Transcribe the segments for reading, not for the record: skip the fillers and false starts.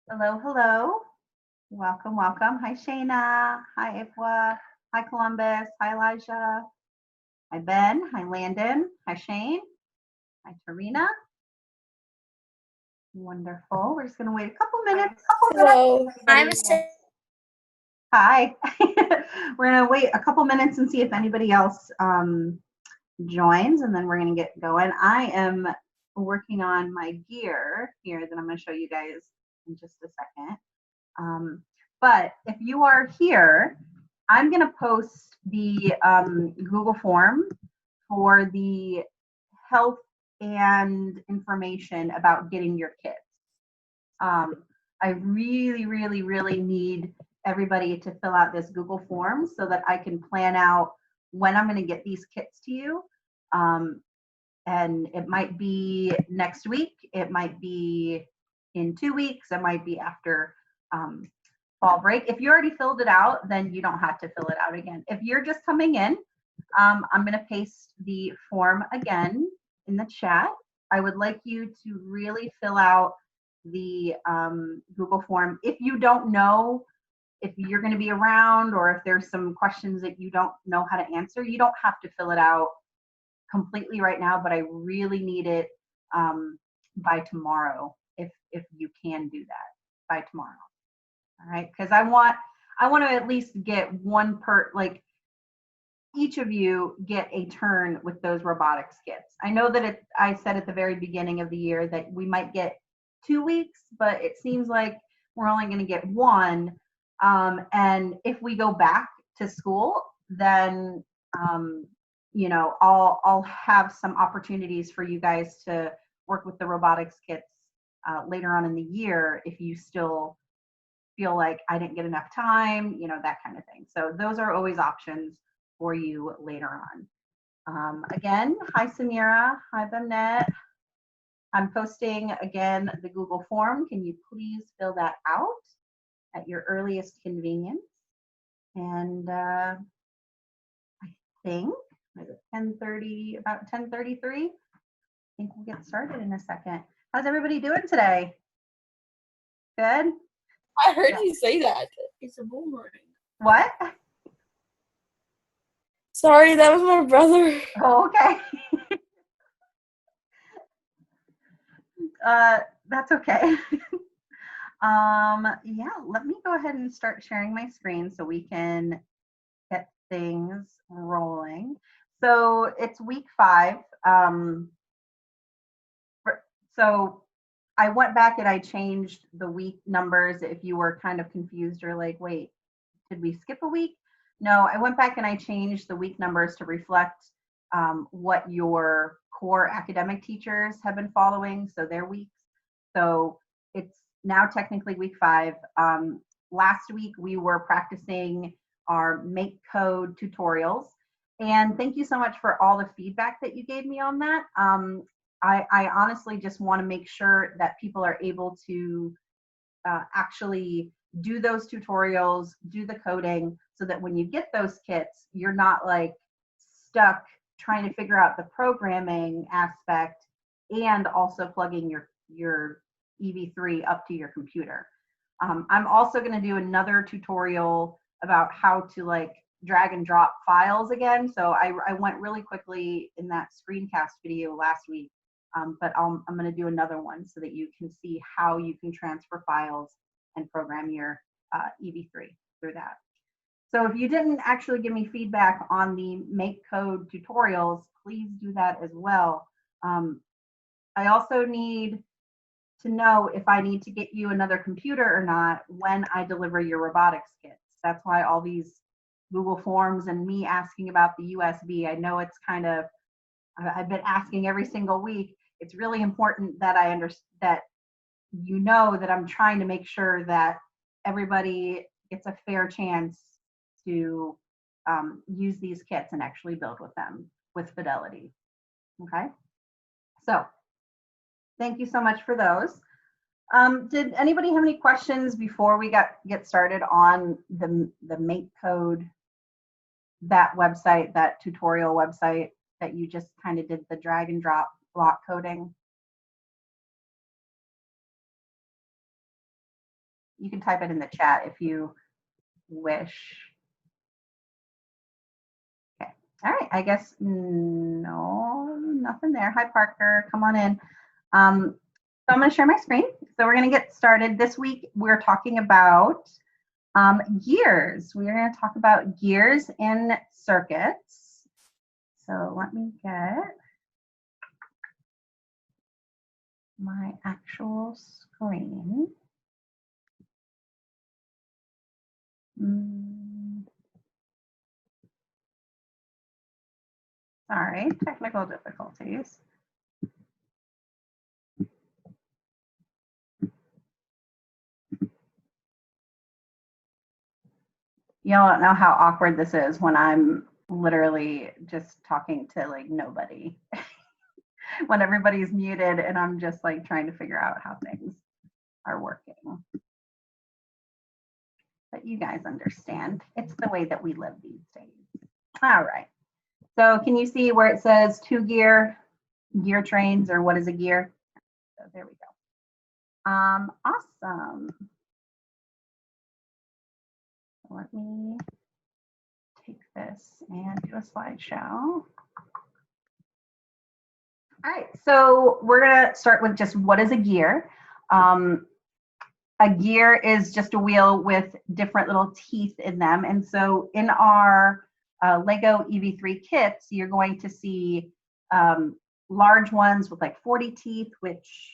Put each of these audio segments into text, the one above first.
Hello, hello. Welcome, welcome. Hi, Shayna. Hi, Ifwa. Hi, Columbus. Hi, Elijah. Hi, Ben. Hi, Landon. Hi, Shane. Hi, Tarina. Wonderful. We're just going to wait a couple minutes. Hello. I Everybody. was saying, Hi. We're going to wait a couple minutes and see if anybody else joins, and then we're going to get going. I am working on my gear here that I'm going to show you guys in just a second. But if you are here, I'm going to post the Google form for the health and information about getting your kits. I really, really, really need everybody to fill out this Google form so that I can plan out when I'm going to get these kits to you. And it might be next week, it might be in 2 weeks, it might be after fall break. If you already filled it out, then you don't have to fill it out again. If you're just coming in, I'm going to paste the form again in the chat. I would like you to really fill out the Google form. If you don't know if you're going to be around or if there's some questions that you don't know how to answer, you don't have to fill it out completely right now, but I really need it by tomorrow if you can do that by tomorrow. All right, because I want to at least get one like each of you get a turn with those robotics kits. I know that I said at the very beginning of the year that we might get 2 weeks, but it seems like we're only going to get one. And if we go back to school, then I'll have some opportunities for you guys to work with the robotics kits later on in the year if you still feel like I didn't get enough time, that kind of thing. So those are always options for you later on. Again, hi Samira, hi Bemnet. I'm posting again the Google form. Can you please fill that out at your earliest convenience? And I think is it 10:30, about 10:33. I think we'll get started in a second. How's everybody doing today? Good? I heard Yeah. you say that. it's a boomerang. What? Sorry, that was my brother. Oh, okay. That's okay. Yeah, let me go ahead and start sharing my screen so we can get things rolling. So it's week 5. So I went back and I changed the week numbers if you were kind of confused or like, wait, did we skip a week? No, I went back and I changed the week numbers to reflect what your core academic teachers have been following, so their weeks. So it's now technically week 5. Last week we were practicing our make code tutorials. And thank you so much for all the feedback that you gave me on that. I honestly just want to make sure that people are able to actually do those tutorials, do the coding, so that when you get those kits, you're not like stuck trying to figure out the programming aspect and also plugging your EV3 up to your computer. I'm also going to do another tutorial about how to like drag and drop files again. So I went really quickly in that screencast video last week, but I'm going to do another one so that you can see how you can transfer files and program your EV3 through that. So if you didn't actually give me feedback on the make code tutorials, please do that as well. I also need to know if I need to get you another computer or not when I deliver your robotics kits. That's why all these Google Forms and me asking about the USB, I know it's kind of, I've been asking every single week. It's really important that I understand that you know that I'm trying to make sure that everybody gets a fair chance to use these kits and actually build with them with fidelity. Okay, so thank you so much for those. Did anybody have any questions before we get started on the make code, that website, that tutorial website that you just kind of did the drag and drop block coding? You can type it in the chat if you wish. Okay. All right. I guess no, nothing there. Hi, Parker. Come on in. So I'm going to share my screen. So we're going to get started. This week, we're talking about gears. We're going to talk about gears in circuits. So let me get my actual screen. Sorry, technical difficulties. Y'all don't know how awkward this is when I'm literally just talking to like nobody. When everybody's muted and I'm just like trying to figure out how things are working. But you guys understand. It's the way that we live these days. All right. So can you see where it says gear trains, or what is a gear? So there we go. Awesome. Let me take this and do a slideshow. All right, so we're gonna start with just what is a gear. A gear is just a wheel with different little teeth in them. And so in our Lego EV3 kits, you're going to see large ones with like 40 teeth, which,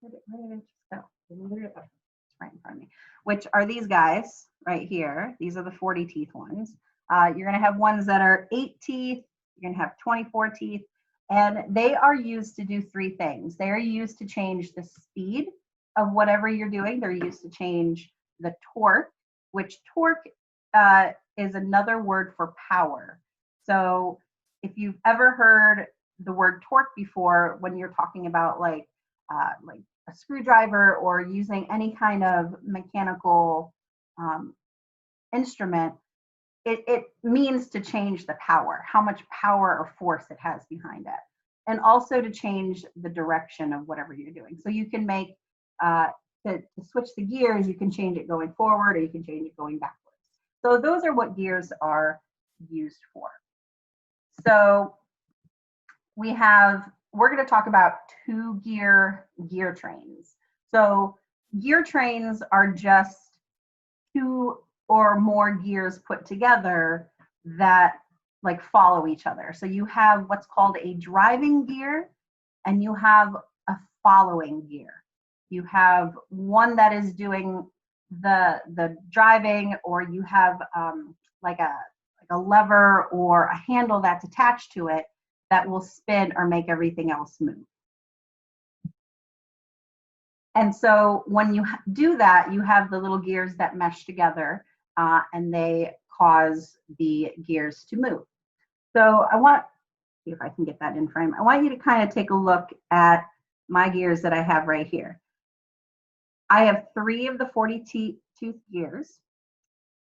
where did it just go? It's right in front of me, which are these guys right here. These are the 40 teeth ones. You're gonna have ones that are 8 teeth, you're gonna have 24 teeth, and they are used to do 3 things. They are used to change the speed of whatever you're doing. They're used to change the torque, which torque is another word for power. So if you've ever heard the word torque before, when you're talking about like a screwdriver or using any kind of mechanical instrument, it means to change the power, how much power or force it has behind it, and also to change the direction of whatever you're doing. So you can make, to switch the gears, you can change it going forward or you can change it going backwards. So those are what gears are used for. So we're going to talk about 2-gear gear trains. So gear trains are just 2 or more gears put together that like follow each other. So you have what's called a driving gear and you have a following gear. You have one that is doing the driving, or you have like a lever or a handle that's attached to it that will spin or make everything else move. And so when you do that, you have the little gears that mesh together and they cause the gears to move. So I want, see if I can get that in frame. I want you to kind of take a look at my gears that I have right here. I have 3 of the 40 tooth gears,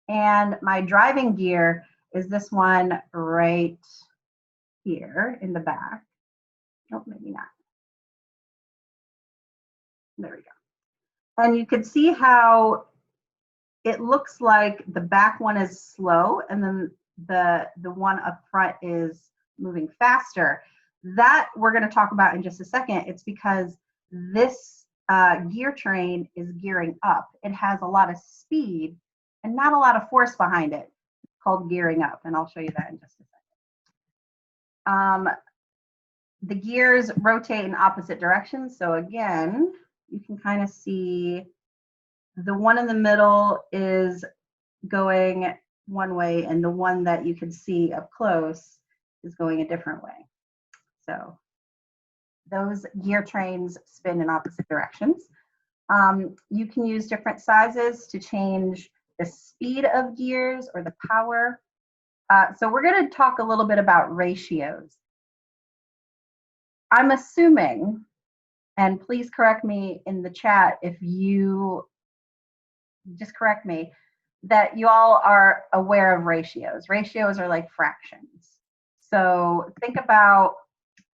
and my driving gear is this one right here in the back. Nope, maybe not. There we go. And you can see how it looks like the back one is slow and then the one up front is moving faster. That we're going to talk about in just a second. It's because this gear train is gearing up. It has a lot of speed and not a lot of force behind it. It's called gearing up, and I'll show you that in just a second. The gears rotate in opposite directions. So again, you can kind of see the one in the middle is going one way, and the one that you can see up close is going a different way. So those gear trains spin in opposite directions. You can use different sizes to change the speed of gears or the power. So we're going to talk a little bit about ratios. I'm assuming, and please correct me in the chat if you just correct me, that you all are aware of ratios. Ratios are like fractions. So think about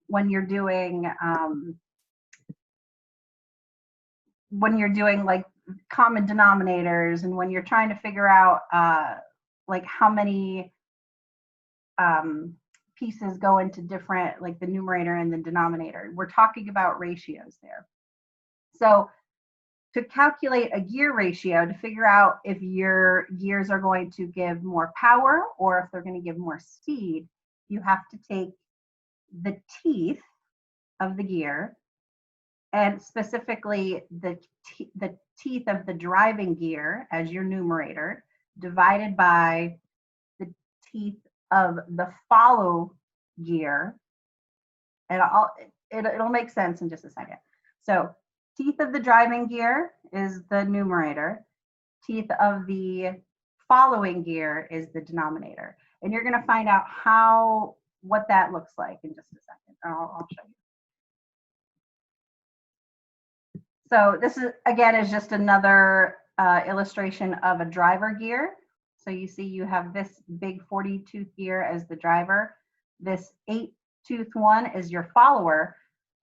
when you're doing like common denominators, and when you're trying to figure out like how many pieces go into different, like the numerator and the denominator. We're talking about ratios there. So to calculate a gear ratio, to figure out if your gears are going to give more power or if they're going to give more speed, you have to take the teeth of the gear, and specifically the teeth of the driving gear as your numerator, divided by the teeth of the follow gear, and it'll make sense in just a second. So teeth of the driving gear is the numerator, teeth of the following gear is the denominator, and you're going to find out what that looks like in just a second. I'll show you. So this is, again, is just another illustration of a driver gear. So you see you have this big 40-tooth gear as the driver. This 8-tooth one is your follower.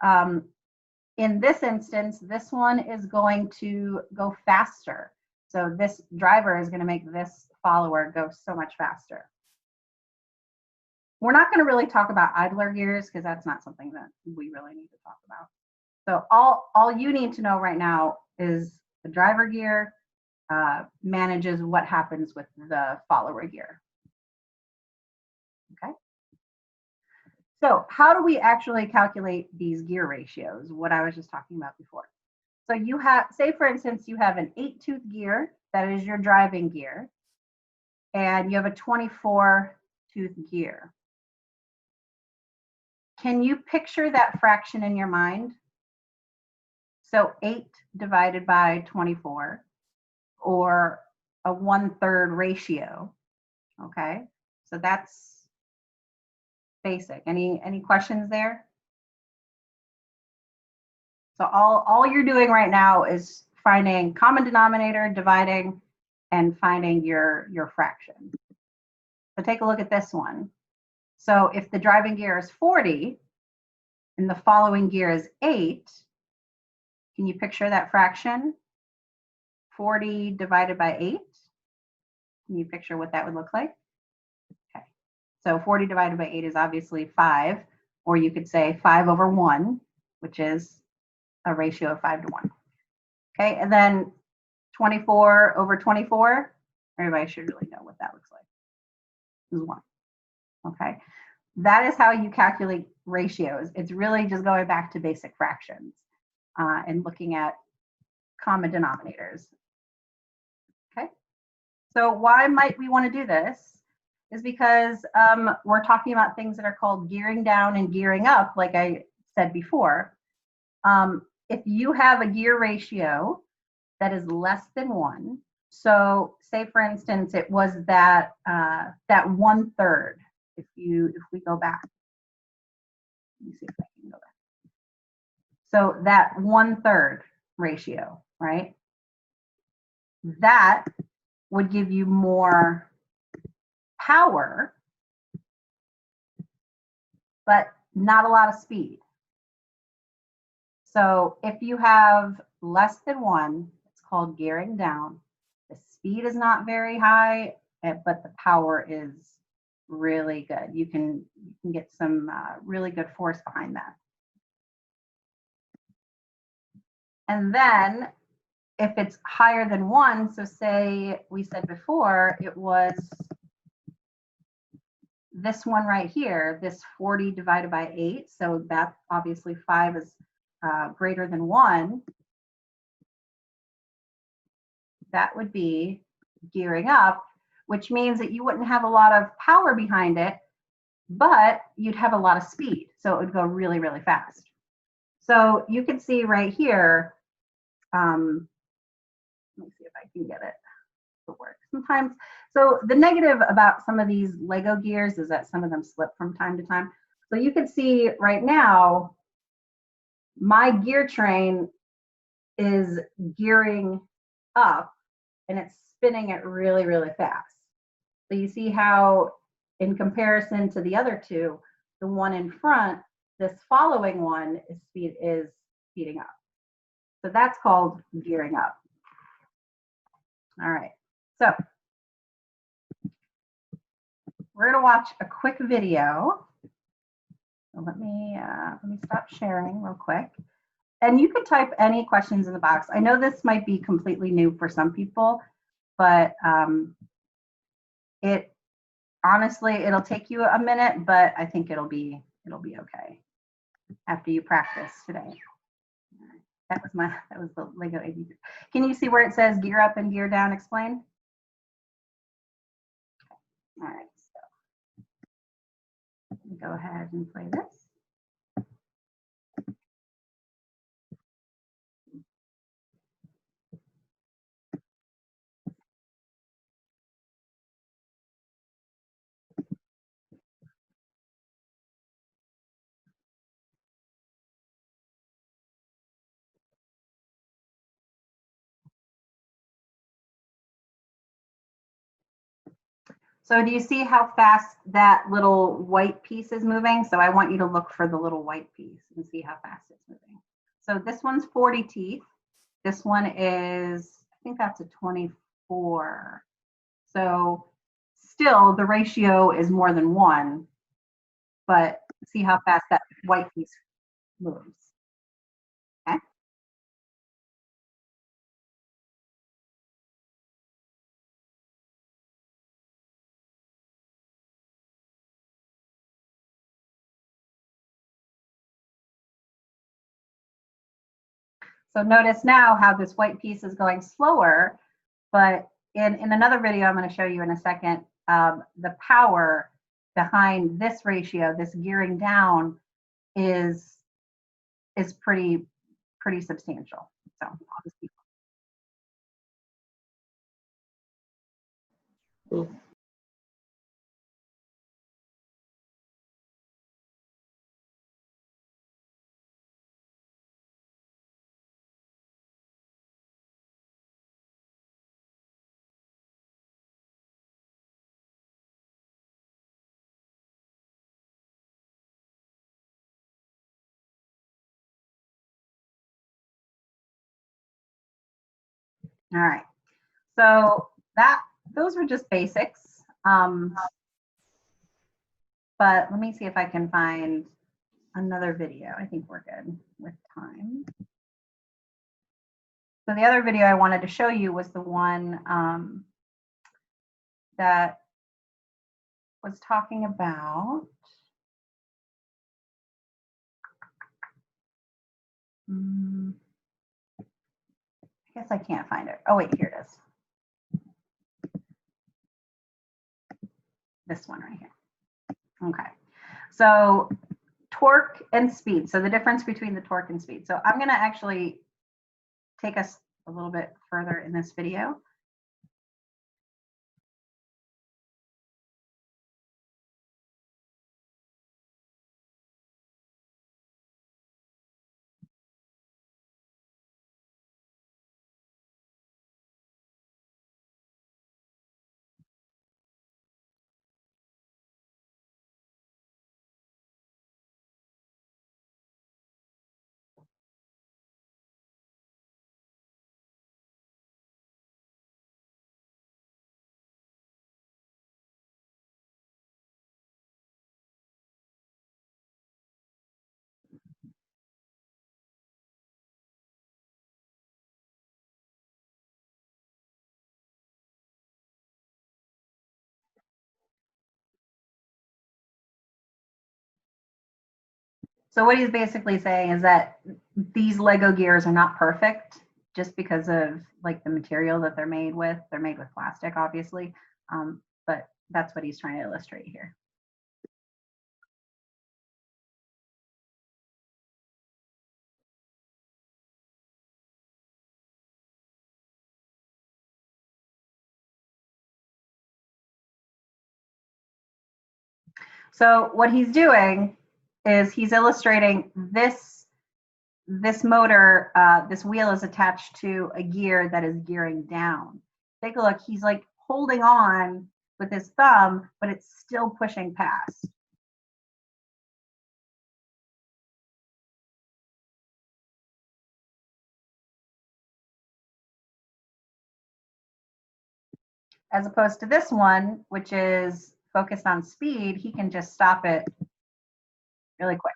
In this instance, this one is going to go faster. So this driver is going to make this follower go so much faster. We're not going to really talk about idler gears because that's not something that we really need to talk about. So all you need to know right now is the driver gear manages what happens with the follower gear. Okay. So how do we actually calculate these gear ratios? What I was just talking about before. So you have, say for instance, you have an 8-tooth gear, that is your driving gear, and you have a 24-tooth gear. Can you picture that fraction in your mind? So 8 divided by 24, or a 1/3 ratio. Okay, so that's basic. Any questions there? So all you're doing right now is finding common denominator, dividing, and finding your fraction. So take a look at this one. So if the driving gear is 40 and the following gear is 8, can you picture that fraction? 40 divided by 8. Can you picture what that would look like? Okay. So 40 divided by 8 is obviously 5, or you could say 5/1, which is a ratio of 5 to 1. Okay, and then 24/24, everybody should really know what that looks like. This is 1. Okay, that is how you calculate ratios. It's really just going back to basic fractions and looking at common denominators. Okay, so why might we want to do this is because we're talking about things that are called gearing down and gearing up, like I said before. If you have a gear ratio that is less than 1, so say for instance it was that 1/3. If we go back, let me see if I can go back. So that 1/3 ratio, right? That would give you more power, but not a lot of speed. So if you have less than 1, it's called gearing down. The speed is not very high, but the power is really good. You can get some really good force behind that. And then if it's higher than 1, so say we said before it was this one right here, this 40 divided by 8, so that obviously 5 is greater than 1, that would be gearing up, which means that you wouldn't have a lot of power behind it, but you'd have a lot of speed. So it would go really, really fast. So you can see right here, let me see if I can get it to work. Sometimes, so the negative about some of these Lego gears is that some of them slip from time to time. So you can see right now, my gear train is gearing up and it's spinning it really, really fast. So you see how in comparison to the other two, the one in front, this following one is speeding up. So that's called gearing up. All right, so we're gonna watch a quick video. So let me stop sharing real quick. And you could type any questions in the box. I know this might be completely new for some people, but it honestly, it'll take you a minute, but I think it'll be okay after you practice today. That was the Lego ABC. Can you see where it says gear up and gear down explain? All right, so let me go ahead and play this. So do you see how fast that little white piece is moving? So I want you to look for the little white piece and see how fast it's moving. So this one's 40 teeth. This one is, I think that's a 24. So still the ratio is more than 1, but see how fast that white piece moves. Okay. So notice now how this white piece is going slower, but in another video I'm going to show you in a second, the power behind this ratio, this gearing down, is pretty substantial. So I'll just keep. All right. So those were just basics. But let me see if I can find another video. I think we're good with time. So the other video I wanted to show you was the one that was talking about I guess I can't find it. Oh wait, here it is. This one right here. Okay. So torque and speed. So the difference between the torque and speed. So I'm going to actually take us a little bit further in this video. So what he's basically saying is that these Lego gears are not perfect just because of like the material that they're made with. They're made with plastic, obviously, but that's what he's trying to illustrate here. So what he's doing is he's illustrating this motor, this wheel is attached to a gear that is gearing down. Take a look, he's like holding on with his thumb, but it's still pushing past. as opposed to this one, which is focused on speed, he can just stop it really quick.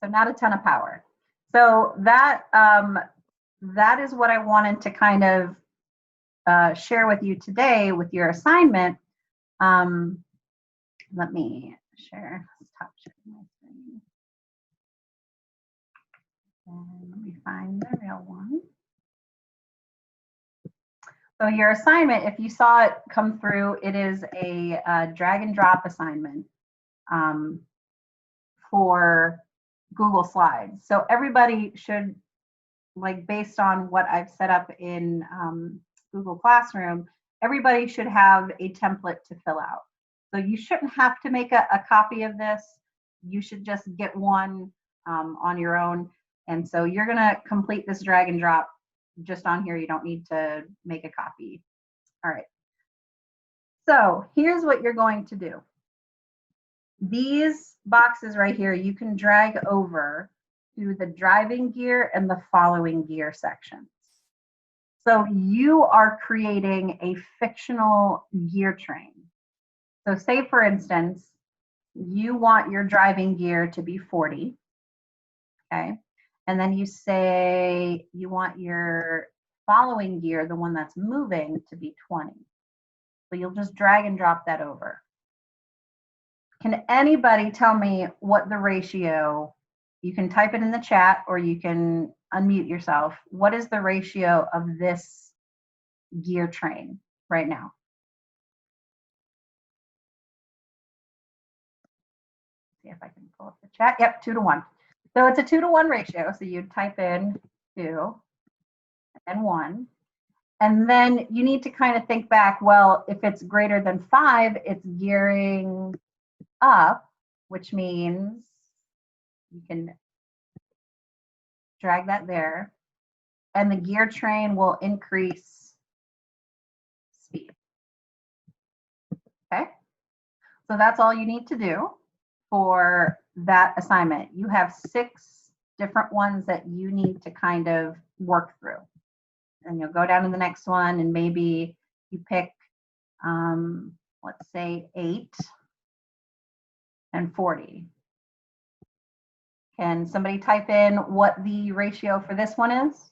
So not a ton of power. So that that is what I wanted to kind of share with you today with your assignment. Let me share. Stop sharing my screen. And let me find the real one. So your assignment, if you saw it come through, it is a drag and drop assignment for Google Slides. So everybody should, like based on what I've set up in Google Classroom, everybody should have a template to fill out. So you shouldn't have to make a copy of this. You should just get one on your own. And so you're gonna complete this drag and drop just on here. You don't need to make a copy. All right. So here's what you're going to do. These boxes right here, you can drag over to the driving gear and the following gear sections. So you are creating a fictional gear train. So say for instance, you want your driving gear to be 40, okay? And then you say you want your following gear, the one that's moving, to be 20. So you'll just drag and drop that over. Can anybody tell me what the ratio, you can type it in the chat or you can unmute yourself. What is the ratio of this gear train right now? See if I can pull up the chat. Yep, 2 to 1. So it's a 2 to 1 ratio. So you type in 2 and 1. And then you need to kind of think back, well, if it's greater than 5, it's gearing up, which means you can drag that there. And the gear train will increase speed. Okay, so that's all you need to do for that assignment. You have 6 different ones that you need to kind of work through. And you'll go down to the next one and maybe you pick, let's say 8 and 40. Can somebody type in what the ratio for this one is?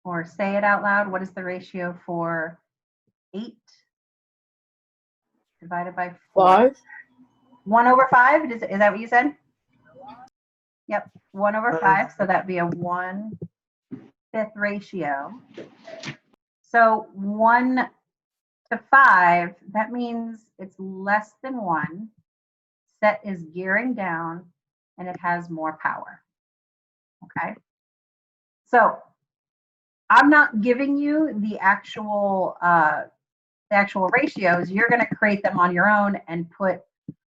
Or say it out loud. What is the ratio for 8 divided by 4? 5. 1 over 5? Is that what you said? Yep, 1 over 5. So that'd be a 1/5 ratio. So 1 to 5, that means it's less than 1. Set is gearing down and it has more power. Okay. So I'm not giving you the actual ratios. You're going to create them on your own and put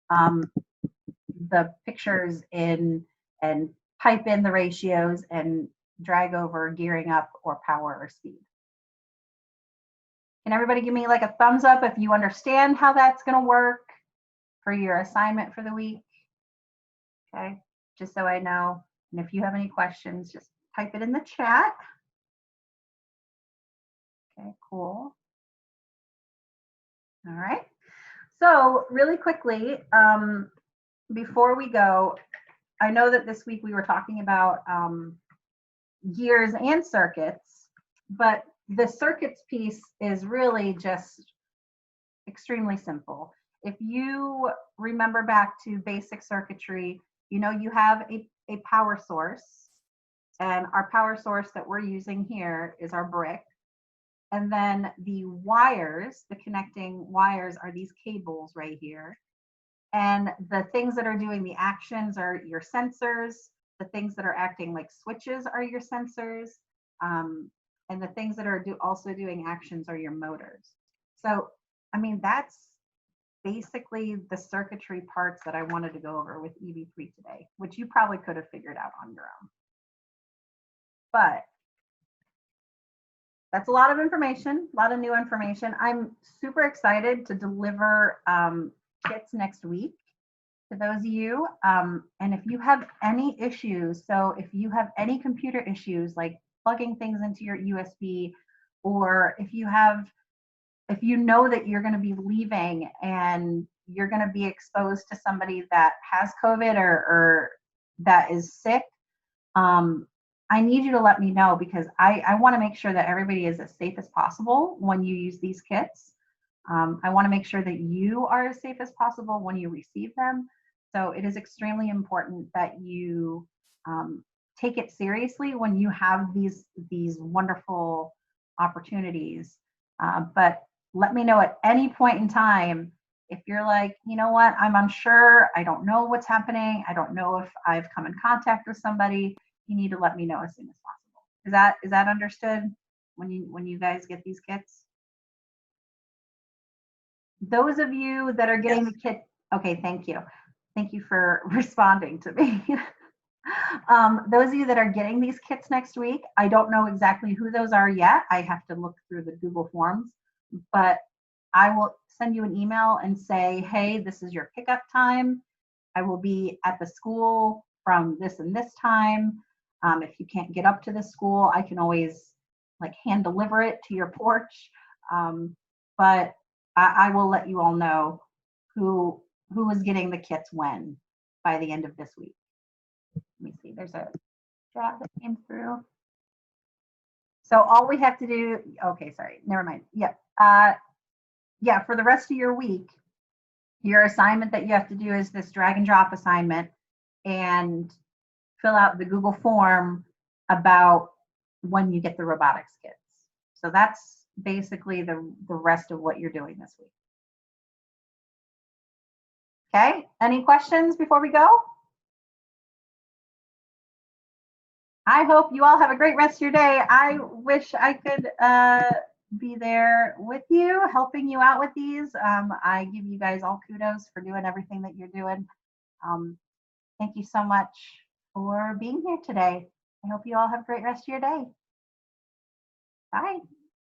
the pictures in and type in the ratios and drag over gearing up or power or speed. Can everybody give me like a thumbs up if you understand how that's going to work for your assignment for the week? Okay, just so I know. And if you have any questions, just type it in the chat. Okay, cool. All right. So really quickly, before we go, I know that this week we were talking about gears and circuits, but the circuits piece is really just extremely simple. If you remember back to basic circuitry, you know you have a power source, and our power source that we're using here is our brick. And then the wires, the connecting wires, are these cables right here. And the things that are doing the actions are your sensors. The things that are acting like switches are your sensors. And the things that are also doing actions are your motors. So, I mean, that's basically the circuitry parts that I wanted to go over with EV3 today, which you probably could have figured out on your own. But that's a lot of information, a lot of new information. I'm super excited to deliver kits next week. to those of you. And if you have any issues, so if you have any computer issues like plugging things into your USB, or if you know that you're going to be leaving and you're going to be exposed to somebody that has COVID or that is sick, I need you to let me know because I want to make sure that everybody is as safe as possible when you use these kits. I want to make sure that you are as safe as possible when you receive them. So it is extremely important that you take it seriously when you have these wonderful opportunities. But let me know at any point in time if you're like, you know what, I'm unsure, I don't know what's happening, I don't know if I've come in contact with somebody, you need to let me know as soon as possible. Is that understood when you guys get these kits? Those of you that are getting the kit, okay, thank you. Thank you for responding to me. Those of you that are getting these kits next week, I don't know exactly who those are yet. I have to look through the Google Forms, but I will send you an email and say, hey, this is your pickup time. I will be at the school from this and this time. If you can't get up to the school, I can always like hand deliver it to your porch. But I will let you all know who is getting the kits when by the end of this week. Let me see, there's a draft that came through. So all we have to do, okay, sorry, never mind. Yep. Yeah, for the rest of your week, your assignment that you have to do is this drag and drop assignment and fill out the Google form about when you get the robotics kits. So that's basically the rest of what you're doing this week. Okay, any questions before we go? I hope you all have a great rest of your day. I wish I could be there with you, helping you out with these. I give you guys all kudos for doing everything that you're doing. Thank you so much for being here today. I hope you all have a great rest of your day. Bye.